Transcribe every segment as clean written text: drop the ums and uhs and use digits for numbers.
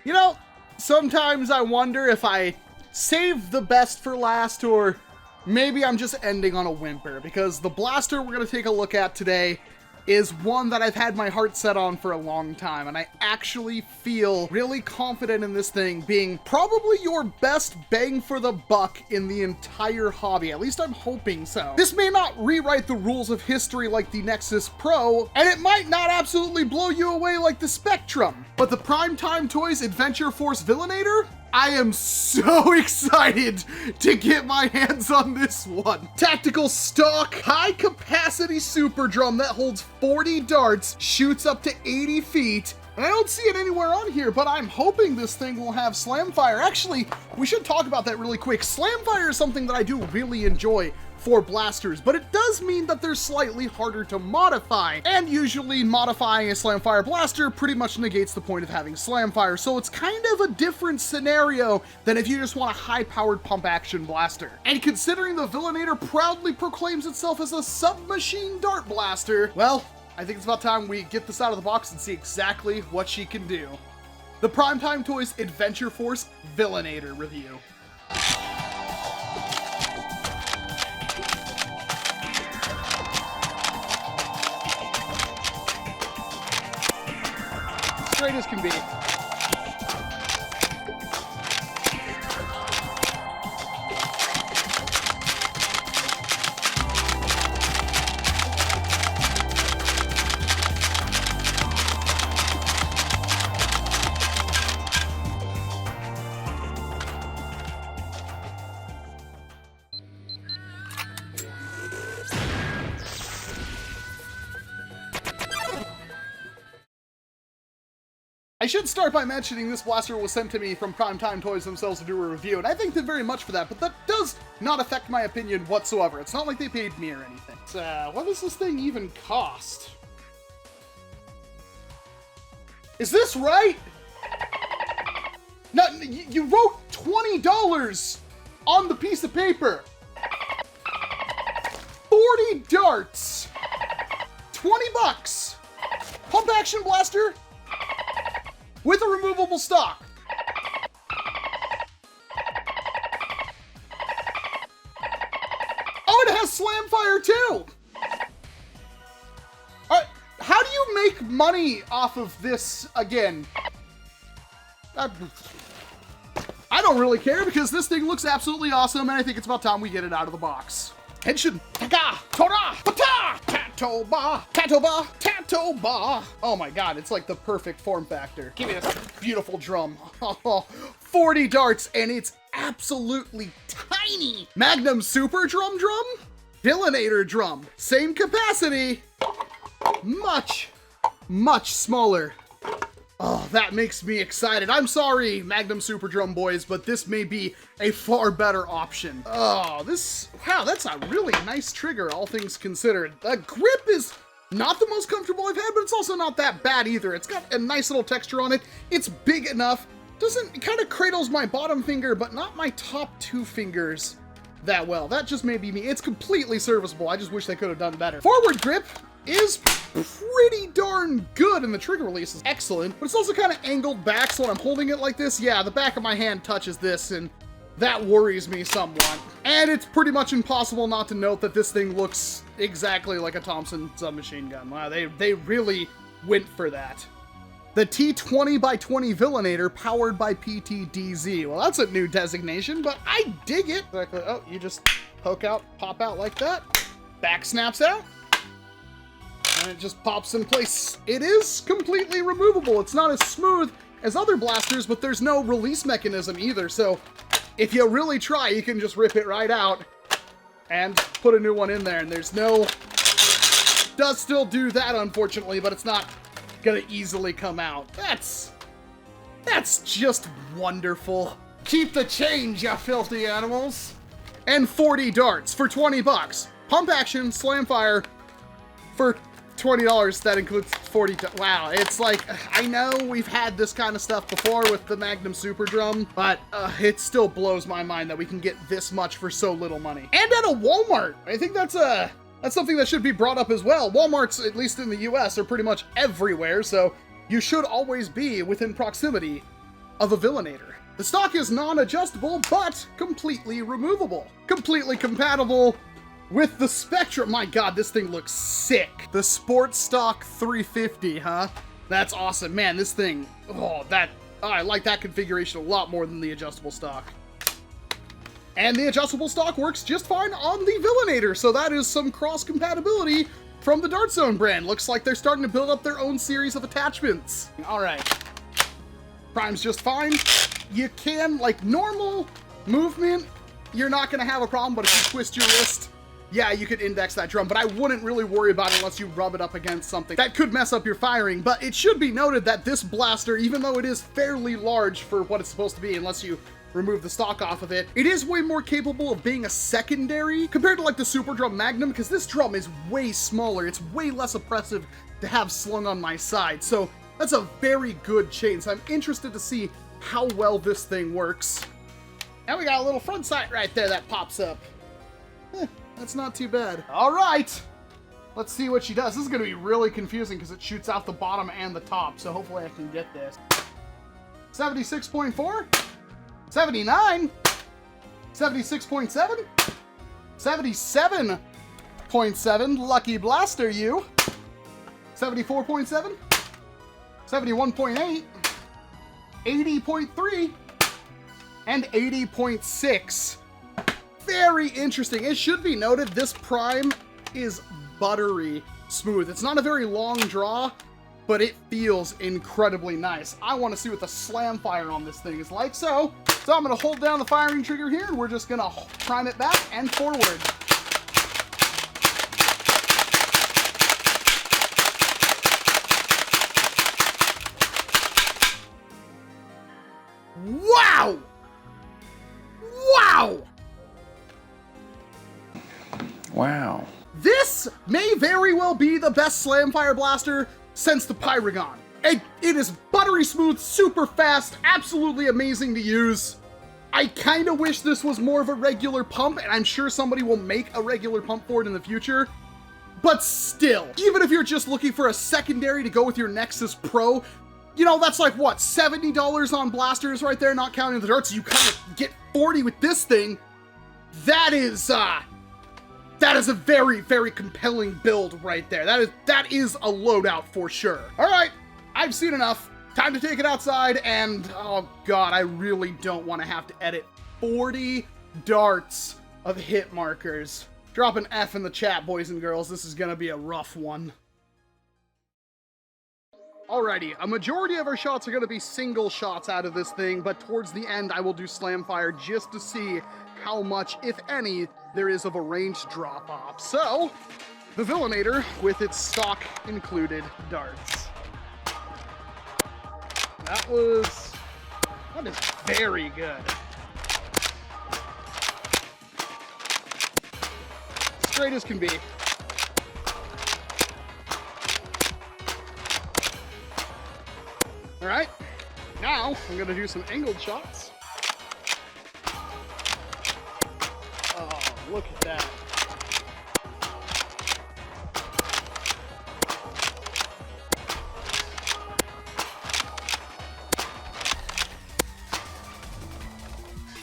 You know, sometimes I wonder if I save the best for last, or maybe I'm just ending on a whimper, because the blaster we're going to take a look at today is one that I've had my heart set on for a long time, and I actually feel really confident in this thing being probably your best bang for the buck in the entire hobby. At least I'm hoping so. This may not rewrite the rules of history like the Nexus Pro, and it might not absolutely blow you away like the Spectrum, but the Primetime Toys Adventure Force Villainator? I am so excited to get my hands on this one. Tactical stock, high capacity Superdrum that holds 40 darts, shoots up to 80 feet. And I don't see it anywhere on here, but I'm hoping this thing will have Slamfire. Actually, we should talk about that really quick. Slamfire is something that I do really enjoy for blasters, but it does mean that they're slightly harder to modify, and usually modifying a Slamfire blaster pretty much negates the point of having Slamfire, so it's kind of a different scenario than if you just want a high-powered pump-action blaster. And considering the Villainator proudly proclaims itself as a submachine dart blaster, well, I think it's about time we get this out of the box and see exactly what she can do. The Primetime Toys Adventure Force Villainator review. Straight as can be. I should start by mentioning this blaster was sent to me from Primetime Toys themselves to do a review, and I thank them very much for that, but that does not affect my opinion whatsoever. It's not like they paid me or anything. What does this thing even cost? Is this right? No, you wrote $20 on the piece of paper. 40 darts. 20 bucks. Pump action blaster with a removable stock. Oh, it has Slamfire too! How do you make money off of this again? I don't really care, because this thing looks absolutely awesome, and I think it's about time we get it out of the box. Henshin, Taka, Tora, Pata, Tatoba, Tatoba, Tatoba. Oh my god, it's like the perfect form factor. Give me this beautiful drum. 40 darts, and it's absolutely tiny. Magnum Superdrum drum? Villainator drum. Same capacity. Much, much smaller. Oh, that makes me excited. I'm sorry, Magnum Superdrum boys, but this may be a far better option. Oh, wow, that's a really nice trigger, all things considered. The grip is not the most comfortable I've had, but it's also not that bad either. It's got a nice little texture on it. It's big enough. It kind of cradles my bottom finger, but not my top two fingers that well. That just may be me. It's completely serviceable. I just wish they could have done better. Forward grip is pretty darn good, and the trigger release is excellent, but it's also kind of angled back, so when I'm holding it like this, yeah, the back of my hand touches this, and that worries me somewhat. And it's pretty much impossible not to note that this thing looks exactly like a Thompson submachine gun. Wow, they really went for that. The T20x20 Villainator powered by PTDZ. Well, that's a new designation, but I dig it. Oh, you just pop out like that. Back snaps out. And it just pops in place. It is completely removable. It's not as smooth as other blasters, but there's no release mechanism either. So if you really try, you can just rip it right out and put a new one in there. And there's no... Does still do that, unfortunately, but it's not gonna easily come out. That's just wonderful. Keep the change, you filthy animals. And 40 darts for 20 bucks. Pump action, Slamfire for $20, that includes 40. Wow, it's like, I know we've had this kind of stuff before with the Magnum Superdrum, but it still blows my mind that we can get this much for so little money. And at a Walmart. I think that's something that should be brought up as well. Walmarts, at least in the US, are pretty much everywhere, so you should always be within proximity of a Villainator. The stock is non-adjustable, but completely removable. Completely compatible with the Spectrum. My god, this thing looks sick. The Sport Stock 350, huh? That's awesome. Man, this thing, I like that configuration a lot more than the adjustable stock. And the adjustable stock works just fine on the Villainator, so that is some cross-compatibility from the Dart Zone brand. Looks like they're starting to build up their own series of attachments. All right. Prime's just fine. You can, like, normal movement, you're not going to have a problem, but if you twist your wrist, yeah, you could index that drum, but I wouldn't really worry about it unless you rub it up against something. That could mess up your firing, but it should be noted that this blaster, even though it is fairly large for what it's supposed to be, unless you remove the stock off of it, it is way more capable of being a secondary compared to like the Superdrum Magnum, because this drum is way smaller. It's way less oppressive to have slung on my side. So that's a very good chain. So I'm interested to see how well this thing works. And we got a little front sight right there that pops up. That's not too bad. All right, let's see what she does. This is gonna be really confusing because it shoots out the bottom and the top. So hopefully I can get this. 76.4. 79, 76.7, 77.7, lucky blaster you, 74.7, 71.8, 80.3, and 80.6. Very interesting. It should be noted this Prime is buttery smooth. It's not a very long draw, but it feels incredibly nice. I want to see what the slam fire on this thing is like, so I'm going to hold down the firing trigger here, and we're just going to prime it back and forward. Wow! Wow! Wow. This may very well be the best slam fire blaster since the Pyragon. It is buttery smooth, super fast, absolutely amazing to use. I kind of wish this was more of a regular pump, and I'm sure somebody will make a regular pump for it in the future. But still, even if you're just looking for a secondary to go with your Nexus Pro, you know, that's like, what, $70 on blasters right there, not counting the darts. You kind of get 40 with this thing. That is a very, very compelling build right there. That is a loadout for sure. All right, I've seen enough. Time to take it outside, and oh god, I really don't want to have to edit 40 darts of hit markers. Drop an F in the chat, boys and girls. This is gonna be a rough one. Alrighty, a majority of our shots are gonna be single shots out of this thing, but towards the end I will do slam fire just to see how much, if any, there is of a ranged drop-off. So, the Villainator with its stock included darts. That is very good. Straight as can be. All right, now I'm gonna do some angled shots. Oh, look at that.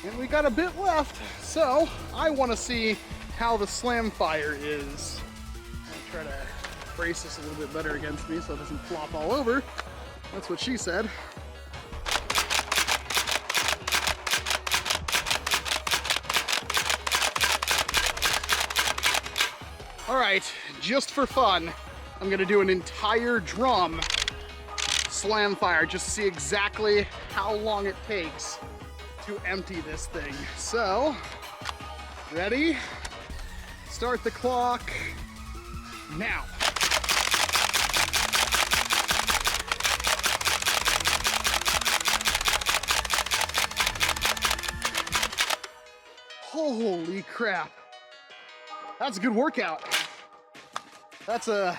And we got a bit left, so I want to see how the slam fire is. I'll try to brace this a little bit better against me so it doesn't flop all over. That's what she said. All right, just for fun, I'm gonna do an entire drum slam fire just to see exactly how long it takes to empty this thing. So, ready? Start the clock now. Holy crap. That's a good workout. That's a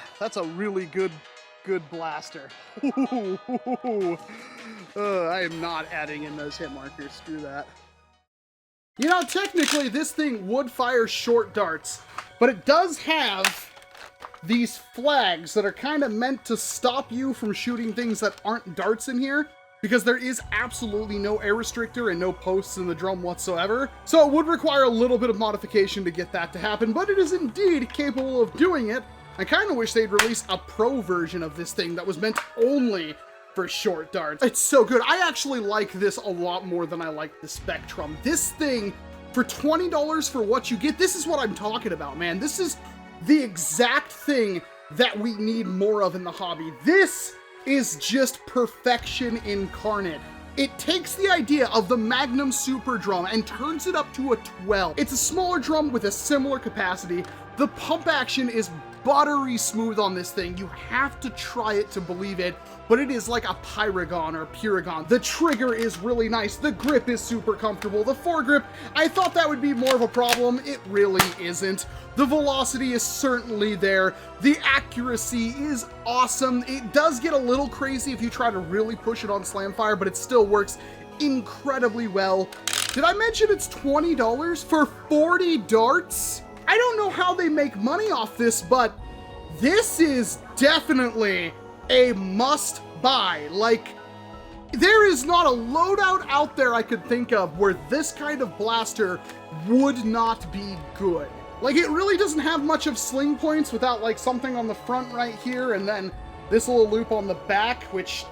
really good blaster. I am not adding in those hit markers, screw that. You know, technically this thing would fire short darts, but it does have these flags that are kind of meant to stop you from shooting things that aren't darts in here. because there is absolutely no air restrictor and no posts in the drum whatsoever. So it would require a little bit of modification to get that to happen, but it is indeed capable of doing it. I kind of wish they'd release a pro version of this thing that was meant only for short darts. It's so good. I actually like this a lot more than I like the Spectrum. This thing, for $20 for what you get, this is what I'm talking about, man. This is the exact thing that we need more of in the hobby. This is just perfection incarnate. It takes the idea of the Magnum Superdrum and turns it up to a 12. It's a smaller drum with a similar capacity. The pump action is buttery smooth on this thing. You have to try it to believe it, but it is like a Pyragon or Puragon. The trigger is really nice. The grip is super comfortable. The foregrip, I thought that would be more of a problem. It really isn't. The velocity is certainly there. The accuracy is awesome. It does get a little crazy if you try to really push it on Slamfire, but it still works incredibly well. Did I mention it's $20 for 40 darts? I don't know how they make money off this, but this is definitely a must buy. Like, there is not a loadout out there I could think of where this kind of blaster would not be good. Like, it really doesn't have much of sling points without like something on the front right here and then this little loop on the back, which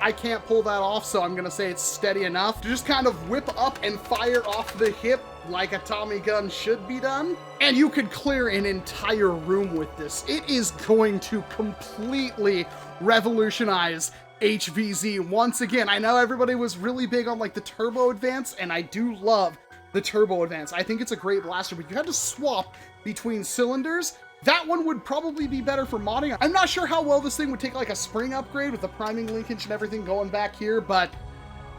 I can't pull that off, so I'm gonna say it's steady enough to just kind of whip up and fire off the hip like a Tommy gun should be done. And you could clear an entire room with this. It is going to completely revolutionize HVZ once again. I know everybody was really big on like the Turbo Advance, and I do love the Turbo Advance. I think it's a great blaster, but you had to swap between cylinders. That one would probably be better for modding. I'm not sure how well this thing would take like a spring upgrade with the priming linkage and everything going back here, but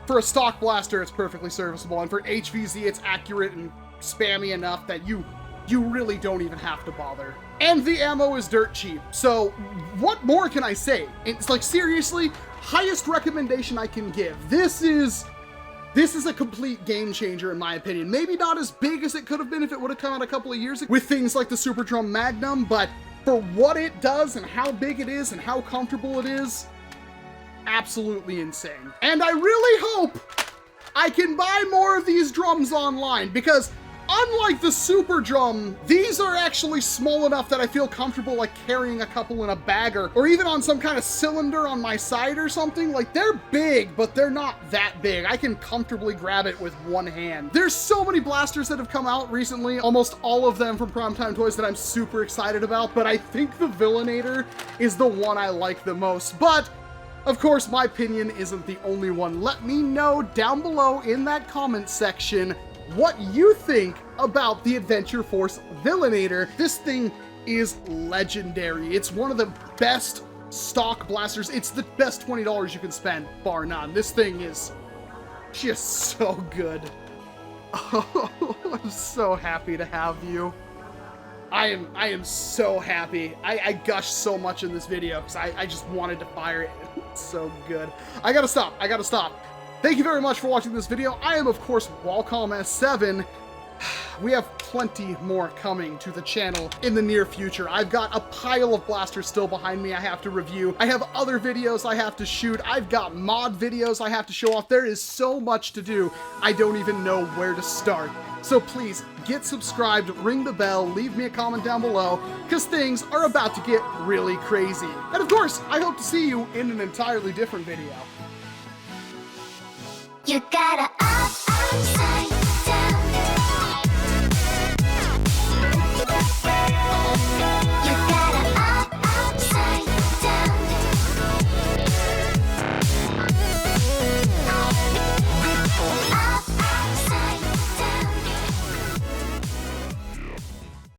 for a stock blaster, it's perfectly serviceable. And for HVZ, it's accurate and spammy enough that you really don't even have to bother. And the ammo is dirt cheap. So what more can I say? It's like, seriously, highest recommendation I can give. This is a complete game changer in my opinion. Maybe not as big as it could have been if it would have come out a couple of years ago with things like the Superdrum Magnum, but for what it does and how big it is and how comfortable it is, absolutely insane. And I really hope I can buy more of these drums online, because unlike the Superdrum, these are actually small enough that I feel comfortable like carrying a couple in a bag or even on some kind of cylinder on my side or something. Like, they're big, but they're not that big. I can comfortably grab it with one hand. There's so many blasters that have come out recently, almost all of them from Primetime Toys, that I'm super excited about, but I think the Villainator is the one I like the most. But of course, my opinion isn't the only one. Let me know down below in that comment section what you think about the Adventure Force Villainator. This thing is legendary. It's one of the best stock blasters. It's the best $20 you can spend, bar none. This thing is just so good. Oh, I'm so happy to have you. I am so happy. I gushed so much in this video because I just wanted to fire it. It's so good. I gotta stop. Thank you very much for watching this video. I am, of course, Walcom S7. We have plenty more coming to the channel in the near future. I've got a pile of blasters still behind me I have to review. I have other videos I have to shoot. I've got mod videos I have to show off. There is so much to do, I don't even know where to start. So please, get subscribed, ring the bell, leave me a comment down below, because things are about to get really crazy. And of course, I hope to see you in an entirely different video. You gotta